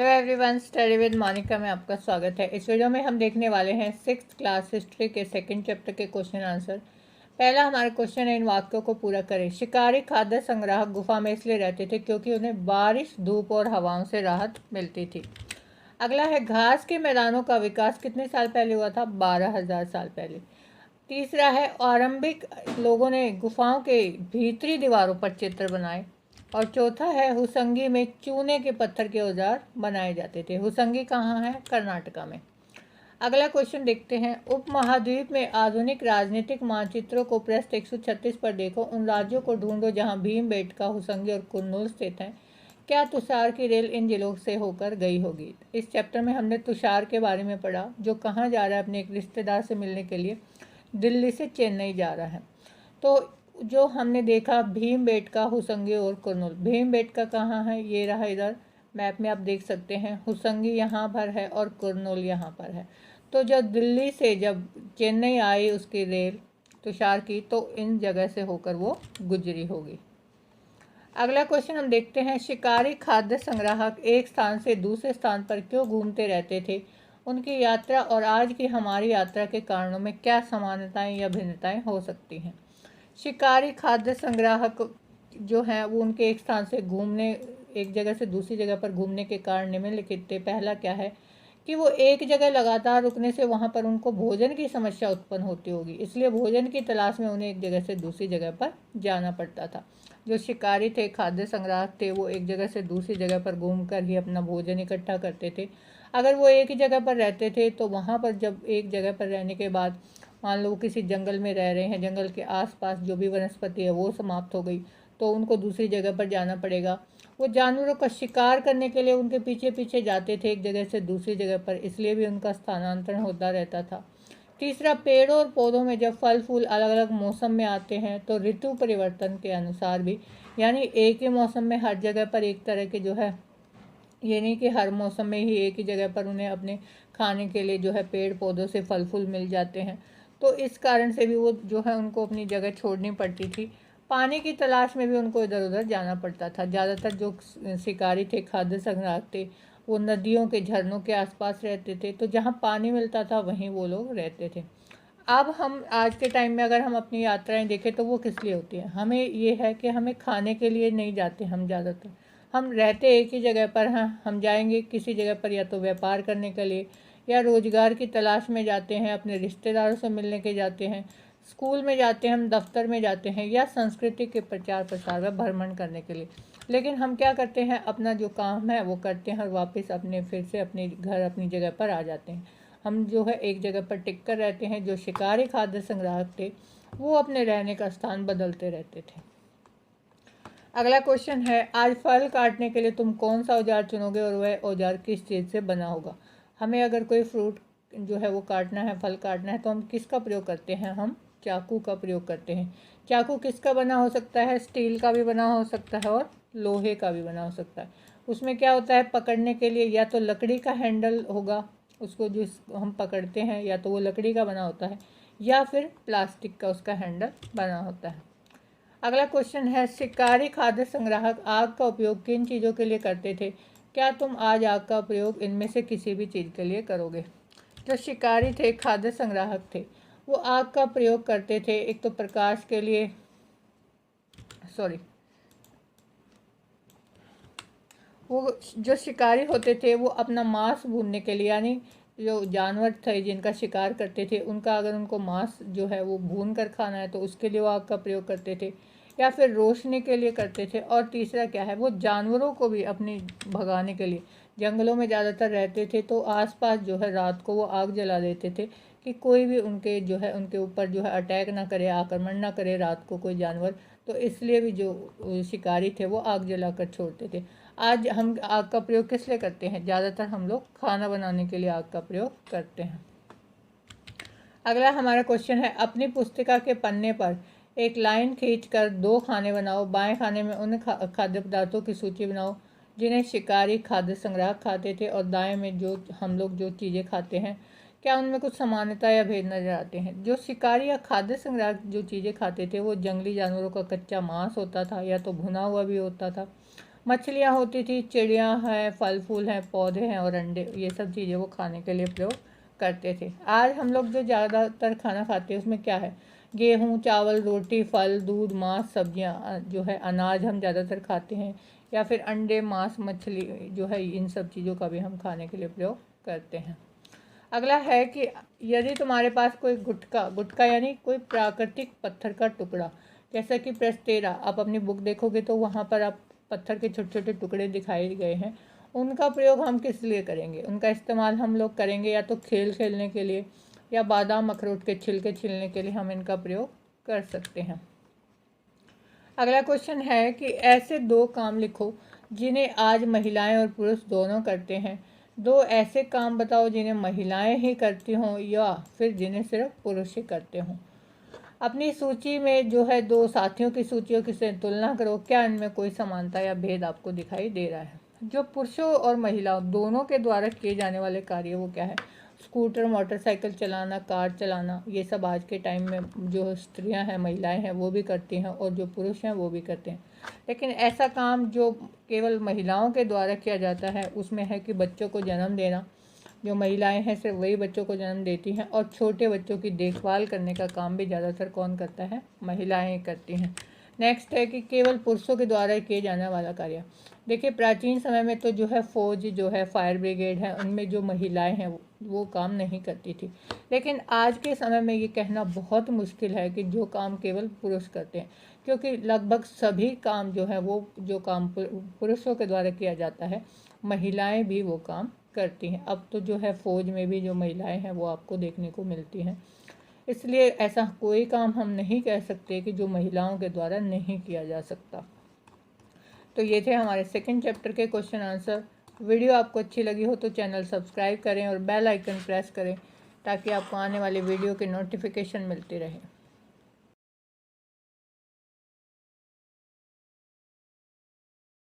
Hello everyone, study with Monika में आपका स्वागत है। इस वीडियो में हम देखने वाले हैं 6th क्लास हिस्ट्री के सेकंड चैप्टर के क्वेश्चन आंसर। पहला हमारा क्वेश्चन है, इन वाक्यों को पूरा करें। शिकारी खाद्य संग्राहक गुफा में इसलिए रहते थे क्योंकि उन्हें बारिश, धूप और हवाओं से राहत मिलती थी। अगला है, घास के मैदानों का विकास कितने साल पहले हुआ था? 12,000 साल पहले। तीसरा है, आरंभिक लोगों ने गुफाओं के भीतरी दीवारों पर चित्र बनाए। और चौथा है, हुसंगी में चूने के पत्थर के औजार बनाए जाते थे। हुसंगी कहाँ है? कर्नाटका में। अगला क्वेश्चन देखते हैं, उपमहाद्वीप में आधुनिक राजनीतिक मानचित्रों को पृष्ठ 136 पर देखो। उन राज्यों को ढूंढो जहां भीमबेटका, हुसंगी और कुन्नूर स्थित हैं। क्या तुषार की रेल इन जिलों से होकर गई होगी? इस चैप्टर में हमने तुषार के बारे में पढ़ा, जो कहाँ जा रहा है? अपने एक रिश्तेदार से मिलने के लिए दिल्ली से चेन्नई जा रहा है। तो जो हमने देखा, भीमबेटका, हुसंगी और कुर्नूल। भीमबेटका कहाँ है? ये रहा, इधर मैप में आप देख सकते हैं। हुसंगी यहाँ पर है और कुर्नूल यहाँ पर है। तो जब दिल्ली से जब चेन्नई आई उसकी रेल तुषार की, तो इन जगह से होकर वो गुजरी होगी। अगला क्वेश्चन हम देखते हैं, शिकारी खाद्य संग्राहक एक स्थान से दूसरे स्थान पर क्यों घूमते रहते थे? उनकी यात्रा और आज की हमारी यात्रा के कारणों में क्या समानताएं या भिन्नताएं हो सकती हैं? शिकारी खाद्य संग्राहक जो हैं वो उनके एक स्थान से घूमने, एक जगह से दूसरी जगह पर घूमने के कारण निम्नलिखित थे। पहला क्या है कि वो एक जगह लगातार रुकने से वहाँ पर उनको भोजन की समस्या उत्पन्न होती होगी, इसलिए भोजन की तलाश में उन्हें एक जगह से दूसरी जगह पर जाना पड़ता था। जो शिकारी थे, खाद्य संग्राहक थे, वो एक जगह से दूसरी जगह पर घूमकर ही अपना भोजन इकट्ठा करते थे। अगर वो एक ही जगह पर रहते थे तो वहाँ पर जब एक जगह पर रहने के बाद मान लो किसी जंगल में रह रहे हैं, जंगल के आसपास जो भी वनस्पति है वो समाप्त हो गई, तो उनको दूसरी जगह पर जाना पड़ेगा। वो जानवरों का शिकार करने के लिए उनके पीछे पीछे जाते थे एक जगह से दूसरी जगह पर, इसलिए भी उनका स्थानांतरण होता रहता था। तीसरा, पेड़ों और पौधों में जब फल फूल अलग अलग मौसम में आते हैं तो ऋतु परिवर्तन के अनुसार भी, यानी एक ही मौसम में हर जगह पर एक तरह के जो है, ये नहीं कि हर मौसम में ही एक ही जगह पर उन्हें अपने खाने के लिए जो है पेड़ पौधों से फल फूल मिल जाते हैं, तो इस कारण से भी वो जो है उनको अपनी जगह छोड़नी पड़ती थी। पानी की तलाश में भी उनको इधर उधर जाना पड़ता था। ज़्यादातर जो शिकारी थे, खाद्य संग्राहक थे, वो नदियों के, झरनों के आसपास रहते थे, तो जहाँ पानी मिलता था वहीं वो लोग रहते थे। अब हम आज के टाइम में अगर हम अपनी यात्राएं देखें तो वो किस लिए होती है? हमें ये है कि हमें खाने के लिए नहीं जाते हम ज़्यादातर, हम रहते एक ही जगह पर हैं। हम जाएंगे किसी जगह पर या तो व्यापार करने के लिए या रोज़गार की तलाश में जाते हैं, अपने रिश्तेदारों से मिलने के जाते हैं, स्कूल में जाते हैं, हम दफ्तर में जाते हैं, या संस्कृति के प्रचार प्रसार व भ्रमण करने के लिए। लेकिन हम क्या करते हैं, अपना जो काम है वो करते हैं और वापस अपने फिर से अपने घर, अपनी जगह पर आ जाते हैं। हम जो है एक जगह पर टिक कर रहते हैं। जो शिकारी खाद्य संग्राहक थे वो अपने रहने का स्थान बदलते रहते थे। अगला क्वेश्चन है, आज फल काटने के लिए तुम कौन सा औजार चुनोगे और वह औजार किस चीज़ से बना होगा? हमें अगर कोई फ्रूट जो है वो काटना है, फल काटना है, तो हम किसका प्रयोग करते हैं? हम चाकू का प्रयोग करते हैं। चाकू किसका बना हो सकता है? स्टील का भी बना हो सकता है और लोहे का भी बना हो सकता है। उसमें क्या होता है, पकड़ने के लिए या तो लकड़ी का हैंडल होगा, उसको जो हम पकड़ते हैं, या तो वो लकड़ी का बना होता है या फिर प्लास्टिक का उसका हैंडल बना होता है। अगला क्वेश्चन है, शिकारी खाद्य संग्राहक आग का उपयोग किन चीज़ों के लिए करते थे? क्या तुम आज आग का प्रयोग इनमें से किसी भी चीज़ के लिए करोगे? जो शिकारी थे, खाद्य संग्राहक थे, वो आग का प्रयोग करते थे एक तो प्रकाश के लिए, वो जो शिकारी होते थे वो अपना मांस भूनने के लिए, यानी जो जानवर थे जिनका शिकार करते थे उनका अगर उनको मांस जो है वो भून कर खाना है तो उसके लिए वो आग का प्रयोग करते थे, या फिर रोशनी के लिए करते थे। और तीसरा क्या है, वो जानवरों को भी अपनी भगाने के लिए, जंगलों में ज़्यादातर रहते थे तो आसपास जो है रात को वो आग जला देते थे कि कोई भी उनके जो है उनके ऊपर जो है अटैक ना करे, आक्रमण ना करे रात को कोई जानवर। तो इसलिए भी जो शिकारी थे वो आग जलाकर छोड़ते थे। आज हम आग का प्रयोग किस लिए करते हैं? ज़्यादातर हम लोग खाना बनाने के लिए आग का प्रयोग करते हैं। अगला हमारा क्वेश्चन है, अपनी पुस्तिका के पन्ने पर एक लाइन खींचकर दो खाने बनाओ। बाएं खाने में उन खाद्य पदार्थों की सूची बनाओ जिन्हें शिकारी खाद्य संग्राहक खाते थे, और दाएं में जो हम लोग जो चीज़ें खाते हैं, क्या उनमें कुछ समानता या भेद नजर आते हैं? जो शिकारी या खाद्य संग्राहक जो चीज़ें खाते थे वो जंगली जानवरों का कच्चा मांस होता था, या तो भुना हुआ भी होता था। मछलियाँ होती थी, चिड़िया है, फल फूल हैं, पौधे हैं और अंडे, ये सब चीज़ें वो खाने के लिए प्रयोग करते थे। आज हम लोग जो ज़्यादातर खाना खाते हैं उसमें क्या है, गेहूँ, चावल, रोटी, फल, दूध, मांस, सब्जियाँ, जो है अनाज हम ज़्यादातर खाते हैं, या फिर अंडे, मांस, मछली जो है, इन सब चीज़ों का भी हम खाने के लिए प्रयोग करते हैं। अगला है कि यदि तुम्हारे पास कोई गुटका गुटका यानी कोई प्राकृतिक पत्थर का टुकड़ा, जैसा कि प्रस्तेरा, आप अपनी बुक देखोगे तो वहाँ पर आप पत्थर के छोटे छोटे टुकड़े दिखाए गए हैं, उनका प्रयोग हम किस लिए करेंगे, उनका इस्तेमाल हम लोग करेंगे या तो खेल खेलने के लिए या बादाम अखरोट के छिलके छीलने के लिए हम इनका प्रयोग कर सकते हैं। अगला क्वेश्चन है कि ऐसे 2 काम लिखो जिन्हें आज महिलाएं और पुरुष दोनों करते हैं। 2 ऐसे काम बताओ जिन्हें महिलाएं ही करती हों या फिर जिन्हें सिर्फ पुरुष ही करते हों। अपनी सूची में जो है 2 साथियों की सूचियों की से तुलना करो, क्या इनमें कोई समानता या भेद आपको दिखाई दे रहा है। जो पुरुषों और महिलाओं दोनों के द्वारा किए जाने वाले कार्य वो क्या है, स्कूटर, मोटरसाइकिल चलाना, कार चलाना, ये सब आज के टाइम में जो स्त्रियां हैं, महिलाएं हैं, वो भी करती हैं और जो पुरुष हैं वो भी करते हैं। लेकिन ऐसा काम जो केवल महिलाओं के द्वारा किया जाता है उसमें है कि बच्चों को जन्म देना। जो महिलाएं हैं सिर्फ वही बच्चों को जन्म देती हैं, और छोटे बच्चों की देखभाल करने का काम भी ज़्यादातर कौन करता है, महिलाएं करती हैं। नेक्स्ट है कि केवल पुरुषों के द्वारा किए जाने वाला कार्य। देखिए प्राचीन समय में तो जो है फौज जो है, फायर ब्रिगेड है, उनमें जो महिलाएं हैं वो काम नहीं करती थी। लेकिन आज के समय में ये कहना बहुत मुश्किल है कि जो काम केवल पुरुष करते हैं, क्योंकि लगभग सभी काम जो है वो जो काम पुरुषों के द्वारा किया जाता है, महिलाएं भी वो काम करती हैं। अब तो जो है फौज में भी जो महिलाएं हैं वो आपको देखने को मिलती हैं, इसलिए ऐसा कोई काम हम नहीं कह सकते कि जो महिलाओं के द्वारा नहीं किया जा सकता। तो ये थे हमारे सेकंड चैप्टर के क्वेश्चन आंसर। वीडियो आपको अच्छी लगी हो तो चैनल सब्सक्राइब करें और बेल आइकन प्रेस करें ताकि आपको आने वाले वीडियो के नोटिफिकेशन मिलती रहे।